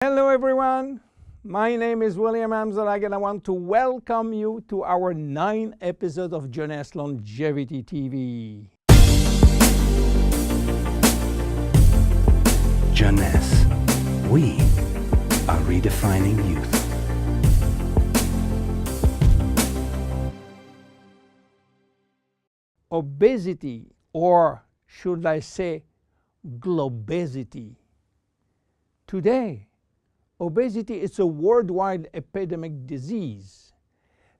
Hello everyone, my name is William Amzalag and I want to welcome you to our 9th episode of Jeunesse Longevity TV. Jeunesse, we are redefining youth. Obesity, or should I say globesity. Today, obesity is a worldwide epidemic disease.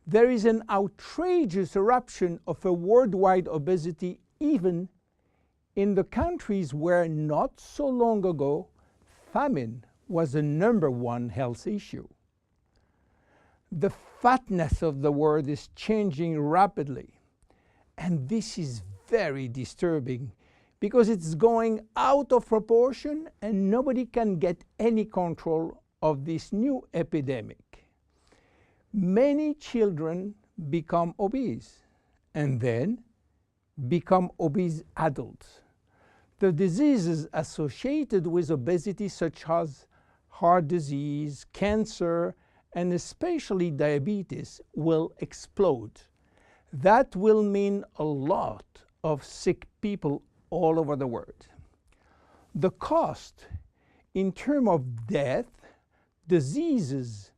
There is an outrageous eruption of a worldwide obesity even in the countries where not so long ago famine was the #1 health issue. The fatness of the world is changing rapidly, and this is very disturbing because it's going out of proportion and nobody can get any control of this new epidemic. Many children become obese and then become obese adults. The diseases associated with obesity, such as heart disease, cancer, and especially diabetes, will explode. That will mean a lot of sick people all over the world. The cost in terms of death, diseases,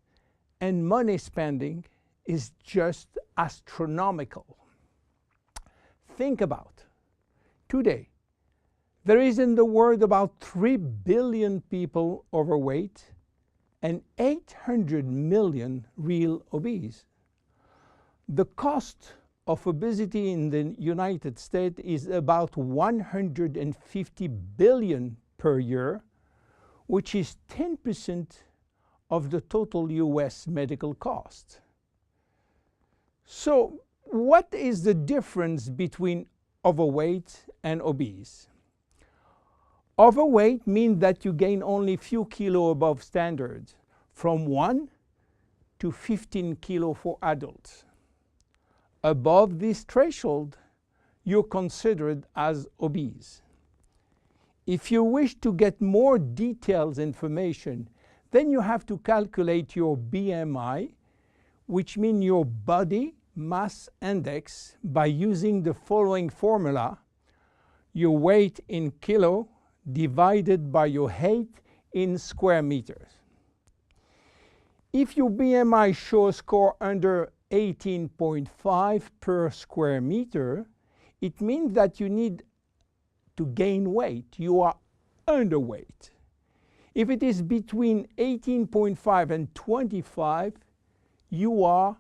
and money spending is just astronomical. Think about today. There is in the world about 3 billion people overweight and 800 million real obese. The cost of obesity in the United States is about 150 billion per year, which is 10% of the total US medical cost. So, what is the difference between overweight and obese? Overweight means that you gain only few kilos above standard, from 1 to 15 kilos for adults. Above this threshold, you're considered as obese. If you wish to get more detailed information, then you have to calculate your BMI, which means your body mass index, by using the following formula: your weight in kilo divided by your height in square meters. If your BMI shows score under 18.5 per square meter, it means that you need to gain weight. You are underweight. If it is between 18.5 and 25, you are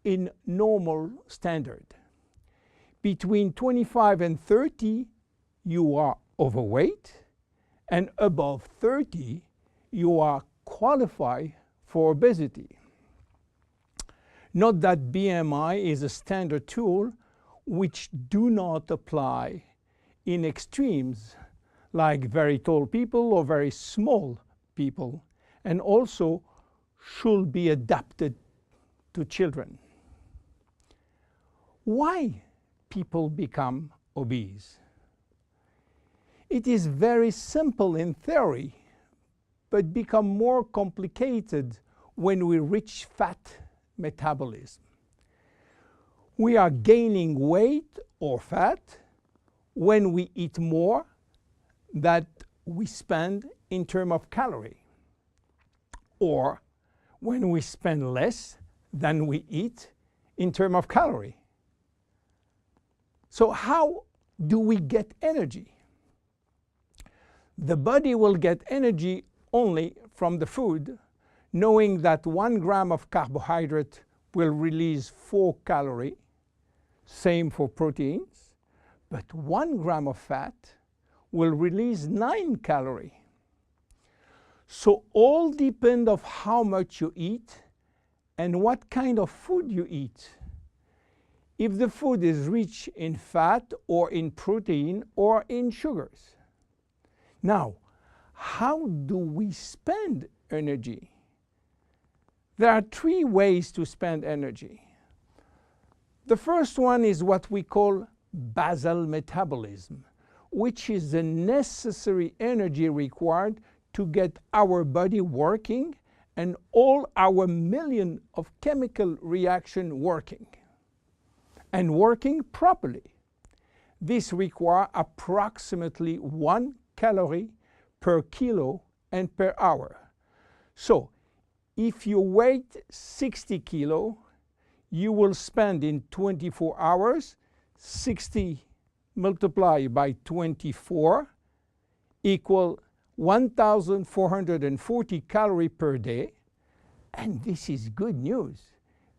in normal standard. Between 25 and 30, you are overweight, and above 30, you are qualified for obesity. Note that BMI is a standard tool which do not apply in extremes like very tall people or very small people, and also should be adapted to children. Why people become obese? It is very simple in theory, but become more complicated when we reach fat metabolism. We are gaining weight or fat when we eat more than we spend in terms of calorie, or when we spend less than we eat in terms of calorie. So how do we get energy? The body will get energy only from the food, knowing that 1 gram of carbohydrate will release 4 calories, same for proteins, but 1 gram of fat will release 9 calories. So all depend on how much you eat and what kind of food you eat. If the food is rich in fat or in protein or in sugars. Now, how do we spend energy? There are 3 ways to spend energy. The first one is what we call basal metabolism, which is the necessary energy required to get our body working and all our million of chemical reaction working and working properly. This requires approximately 1 calorie per kilo and per hour. So if you weigh 60 kilo, you will spend in 24 hours 60 multiplied by 24 equal 1,440 calories per day. And this is good news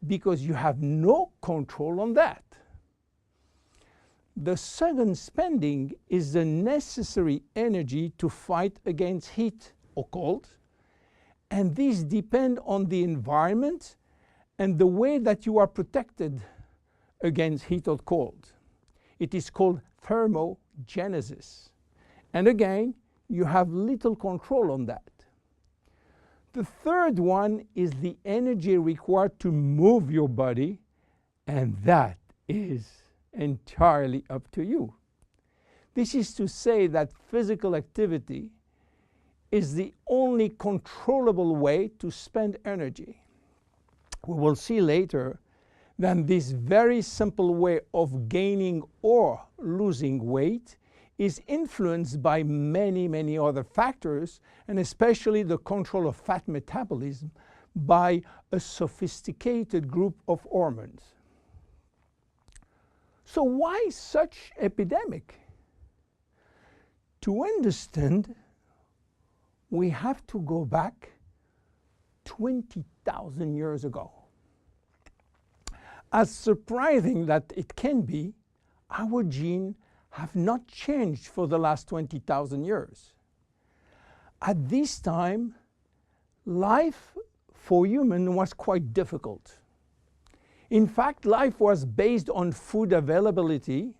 because you have no control on that. The second spending is the necessary energy to fight against heat or cold. And these depend on the environment and the way that you are protected against heat or cold. It is called thermogenesis. And again, you have little control on that. The third one is the energy required to move your body, and that is entirely up to you. This is to say that physical activity is the only controllable way to spend energy. We will see later that this very simple way of gaining or losing weight is influenced by many, many other factors, and especially the control of fat metabolism by a sophisticated group of hormones. So why such epidemic? To understand, we have to go back 20,000 years ago. As surprising that it can be, our genes have not changed for the last 20,000 years. At this time, life for humans was quite difficult. In fact, life was based on food availability,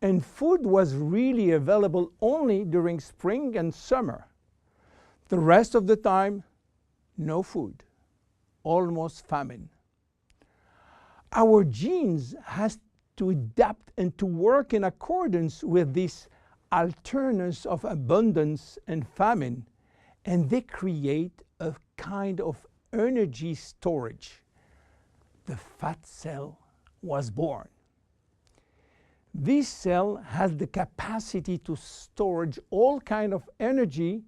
and food was really available only during spring and summer. The rest of the time, no food, almost famine. Our genes has to adapt and to work in accordance with this alternance of abundance and famine, and they create a kind of energy storage. The fat cell was born. This cell has the capacity to store all kinds of energy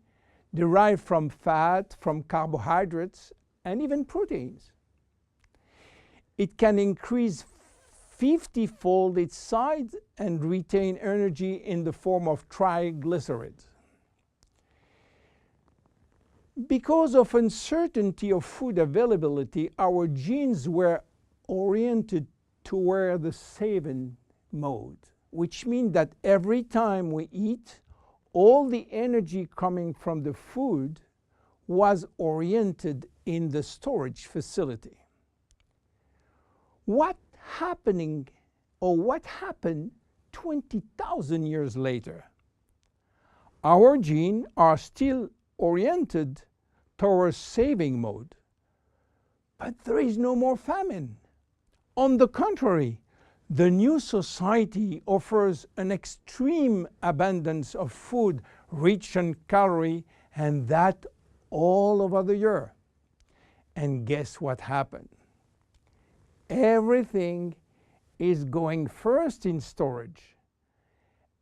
derived from fat, from carbohydrates, and even proteins. It can increase 50-fold its size and retain energy in the form of triglycerides. Because of uncertainty of food availability, our genes were oriented toward the saving mode, which means that every time we eat, all the energy coming from the food was oriented in the storage facility. What happened 20,000 years later? Our genes are still oriented towards saving mode, but there is no more famine. On the contrary, the new society offers an extreme abundance of food rich in calories, and that all over the year. And guess what happened? Everything is going first in storage.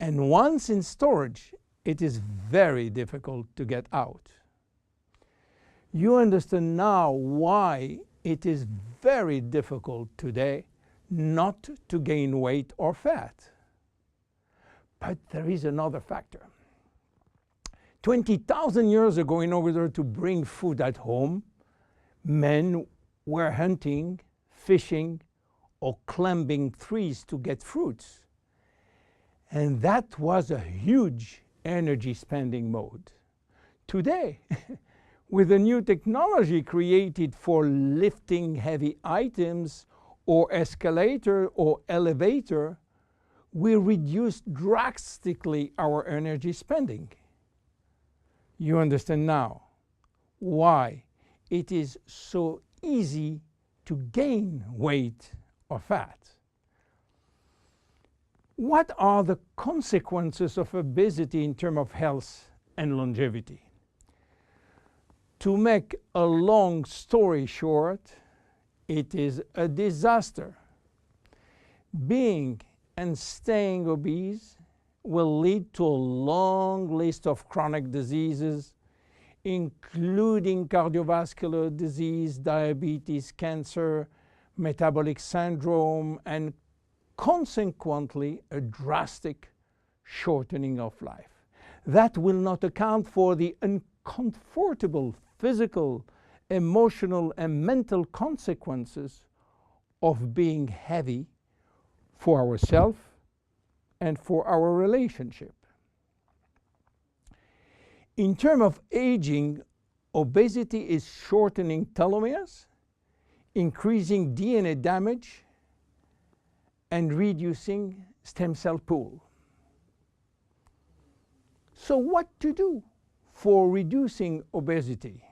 And once in storage, it is very difficult to get out. You understand now why it is very difficult today not to gain weight or fat. But there is another factor. 20,000 years ago, in order to bring food at home, men were hunting, fishing, or climbing trees to get fruits. And that was a huge energy spending mode. Today, with a new technology created for lifting heavy items or escalator or elevator, we reduce drastically our energy spending. You understand now why it is so easy to gain weight or fat. What are the consequences of obesity in terms of health and longevity? To make a long story short, it is a disaster. Being and staying obese will lead to a long list of chronic diseases, including cardiovascular disease, diabetes, cancer, metabolic syndrome, and consequently a drastic shortening of life. That will not account for the uncomfortable physical, emotional, and mental consequences of being heavy for ourselves and for our relationship. In terms of aging, obesity is shortening telomeres, increasing DNA damage, and reducing stem cell pool. So what to do for reducing obesity?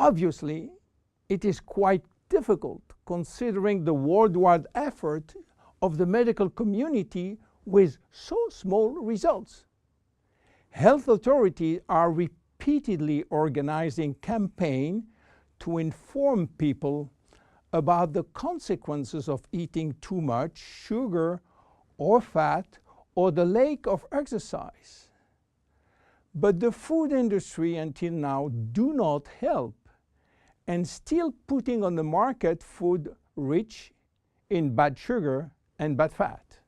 Obviously, it is quite difficult considering the worldwide effort of the medical community with so small results. Health authorities are repeatedly organizing campaigns to inform people about the consequences of eating too much sugar or fat or the lack of exercise. But the food industry until now do not help and still putting on the market food rich in bad sugar and bad fat.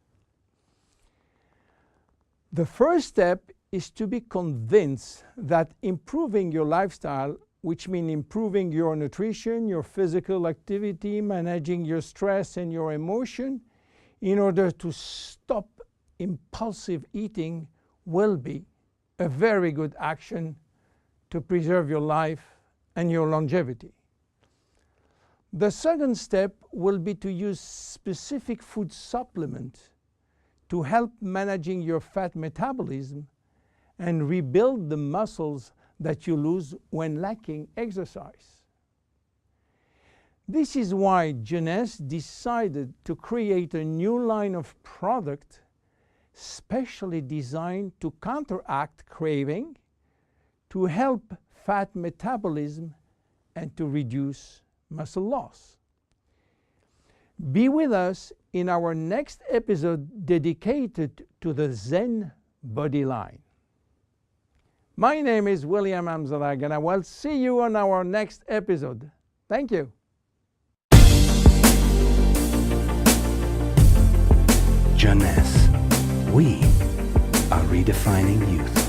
The first step is to be convinced that improving your lifestyle, which means improving your nutrition, your physical activity, managing your stress and your emotion, in order to stop impulsive eating, will be a very good action to preserve your life and your longevity. The second step will be to use specific food supplements to help managing your fat metabolism and rebuild the muscles that you lose when lacking exercise. This is why Jeunesse decided to create a new line of product specially designed to counteract craving, to help fat metabolism, and to reduce muscle loss. Be with us in our next episode dedicated to the Zen Body line. My name is William Amzalag, and I will see you on our next episode. Thank you. Jeunesse. We are redefining youth.